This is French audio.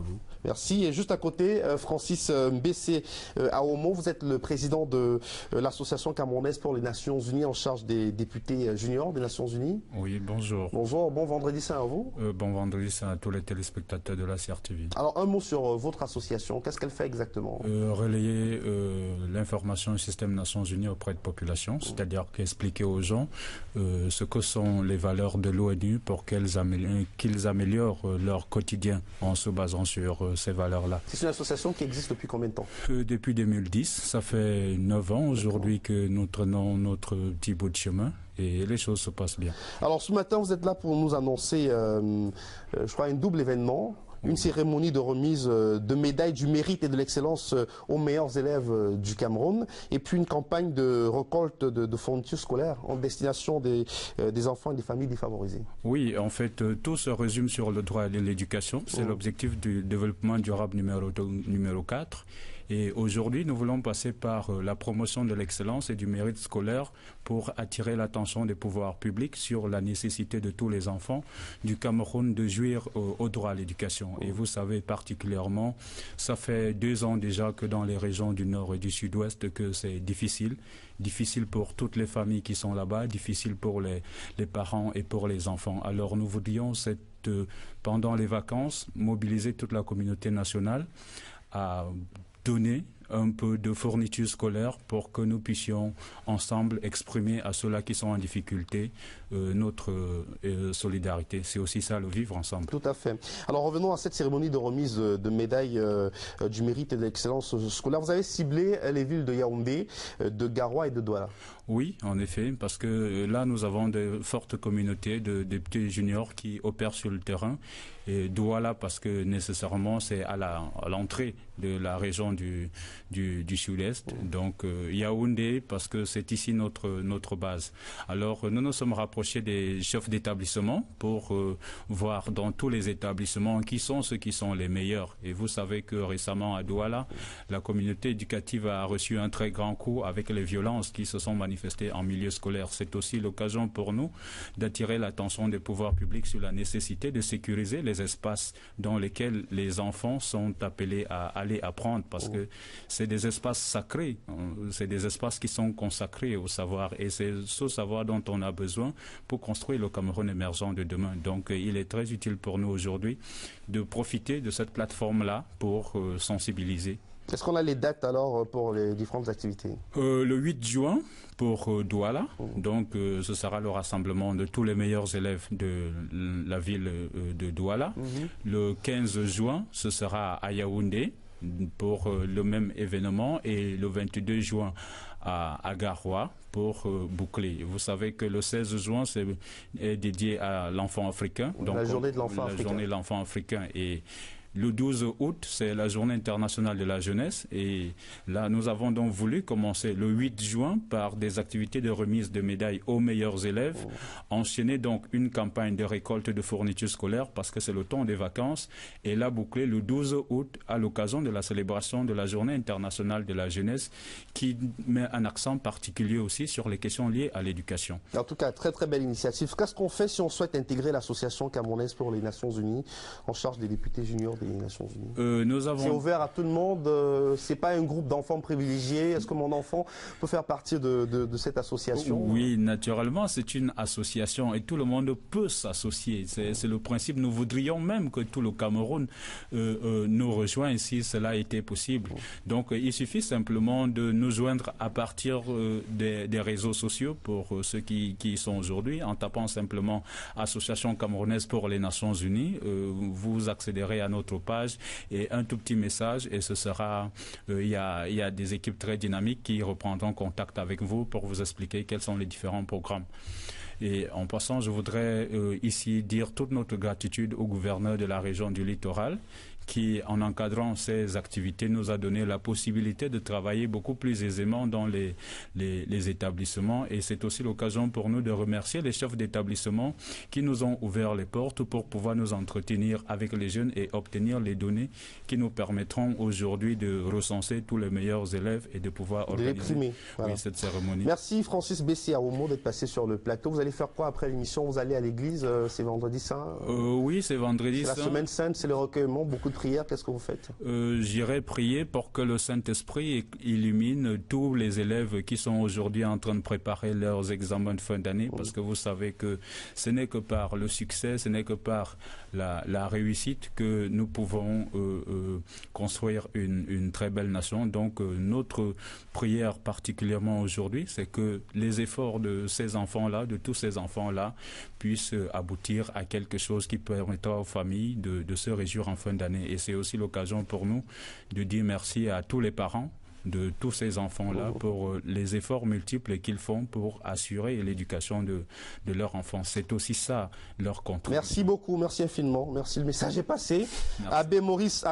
vous. Merci. Et juste à côté, Francis Mbessé Aomo, vous êtes le président de l'Association camerounaise pour les Nations Unies en charge des députés juniors des Nations Unies. Oui, bonjour. Bonjour, bon vendredi saint à vous. Bon vendredi saint à tous les téléspectateurs de la CRTV. Alors un mot sur votre association, qu'est-ce qu'elle fait exactement? Relayer l'information du système Nations Unies auprès de populations, c'est-à-dire qu'expliquer aux gens ce que sont les valeurs de l'ONU pour qu'ils améliorent leur quotidien en se basant sur ces valeurs-là. C'est une association qui existe depuis combien de temps? Depuis 2010, ça fait 9 ans aujourd'hui que nous traînons notre petit bout de chemin et les choses se passent bien. Alors ce matin, vous êtes là pour nous annoncer, je crois, un double événement. Une cérémonie de remise de médailles du mérite et de l'excellence aux meilleurs élèves du Cameroun, et puis une campagne de récolte de fournitures scolaires en destination des enfants et des familles défavorisées. Oui, en fait, tout se résume sur le droit à l'éducation. C'est l'objectif du développement durable numéro 4. Et aujourd'hui, nous voulons passer par la promotion de l'excellence et du mérite scolaire pour attirer l'attention des pouvoirs publics sur la nécessité de tous les enfants du Cameroun de jouir au droit à l'éducation. Et vous savez particulièrement, ça fait 2 ans déjà que dans les régions du Nord et du Sud-Ouest que c'est difficile. Difficile pour toutes les familles qui sont là-bas, difficile pour les parents et pour les enfants. Alors nous voudrions, pendant les vacances, mobiliser toute la communauté nationale à donner un peu de fournitures scolaires pour que nous puissions ensemble exprimer à ceux-là qui sont en difficulté notre solidarité. C'est aussi ça, le vivre ensemble. Tout à fait. Alors revenons à cette cérémonie de remise de médailles du mérite et de l'excellence scolaire. Vous avez ciblé les villes de Yaoundé, de Garoua et de Douala. Oui, en effet, parce que là, nous avons de fortes communautés de députés juniors qui opèrent sur le terrain. Et Douala, parce que nécessairement, c'est à l'entrée de la région du Sud-Est. Donc, Yaoundé, parce que c'est ici notre base. Alors, nous nous sommes rapprochés des chefs d'établissement pour voir dans tous les établissements qui sont ceux qui sont les meilleurs. Et vous savez que récemment, à Douala, la communauté éducative a reçu un très grand coup avec les violences qui se sont manifestées en milieu scolaire. C'est aussi l'occasion pour nous d'attirer l'attention des pouvoirs publics sur la nécessité de sécuriser les espaces dans lesquels les enfants sont appelés à aller apprendre, parce que c'est des espaces sacrés, c'est des espaces qui sont consacrés au savoir, et c'est ce savoir dont on a besoin pour construire le Cameroun émergent de demain. Donc il est très utile pour nous aujourd'hui de profiter de cette plateforme-là pour sensibiliser. Est-ce qu'on a les dates alors pour les différentes activités? Le 8 juin pour Douala, donc ce sera le rassemblement de tous les meilleurs élèves de la ville de Douala. Le 15 juin, ce sera à Yaoundé pour le même événement, et le 22 juin à Garoua pour boucler. Vous savez que le 16 juin est dédié à l'enfant africain. Donc, la journée de l'enfant africain. La journée de l'enfant africain. Et le 12 août, c'est la journée internationale de la jeunesse, et là, nous avons donc voulu commencer le 8 juin par des activités de remise de médailles aux meilleurs élèves, enchaîner donc une campagne de récolte de fournitures scolaires parce que c'est le temps des vacances, et là boucler le 12 août à l'occasion de la célébration de la journée internationale de la jeunesse, qui met un accent particulier aussi sur les questions liées à l'éducation. En tout cas, très très belle initiative. Qu'est-ce qu'on fait si on souhaite intégrer l'association camerounaise pour les Nations Unies en charge des députés juniors des Nations Unies? C'est ouvert à tout le monde, c'est pas un groupe d'enfants privilégiés. Est-ce que mon enfant peut faire partie de cette association? Oui, naturellement, c'est une association et tout le monde peut s'associer. C'est le principe. Nous voudrions même que tout le Cameroun nous rejoigne si cela était possible. Donc, il suffit simplement de nous joindre à partir des réseaux sociaux pour ceux qui y sont aujourd'hui, en tapant simplement Association camerounaise pour les Nations Unies. Vous accéderez à notre page et un tout petit message, et ce sera, il y a des équipes très dynamiques qui reprendront contact avec vous pour vous expliquer quels sont les différents programmes. Et en passant, je voudrais ici dire toute notre gratitude au gouverneur de la région du Littoral qui, en encadrant ces activités, nous a donné la possibilité de travailler beaucoup plus aisément dans les établissements. Et c'est aussi l'occasion pour nous de remercier les chefs d'établissement qui nous ont ouvert les portes pour pouvoir nous entretenir avec les jeunes et obtenir les données qui nous permettront aujourd'hui de recenser tous les meilleurs élèves et de pouvoir organiser cette cérémonie. Merci Francis Mbessé Aomo d'être passé sur le plateau. Vous allez faire quoi après l'émission? Vous allez à l'église? C'est vendredi saint? Oui, c'est vendredi saint. C'est la semaine sainte, c'est le recueillement, beaucoup de prière, qu'est-ce que vous faites? J'irai prier pour que le Saint-Esprit illumine tous les élèves qui sont aujourd'hui en train de préparer leurs examens de fin d'année, parce que vous savez que ce n'est que par le succès, ce n'est que par la réussite que nous pouvons construire une très belle nation. Donc notre prière particulièrement aujourd'hui, c'est que les efforts de ces enfants-là, de tous ces enfants-là, puissent aboutir à quelque chose qui permettra aux familles de se réjouir en fin d'année. Et c'est aussi l'occasion pour nous de dire merci à tous les parents de tous ces enfants-là pour les efforts multiples qu'ils font pour assurer l'éducation de leurs enfants. C'est aussi ça leur contribution. Merci beaucoup, merci infiniment. Merci, le message est passé. Abbé Maurice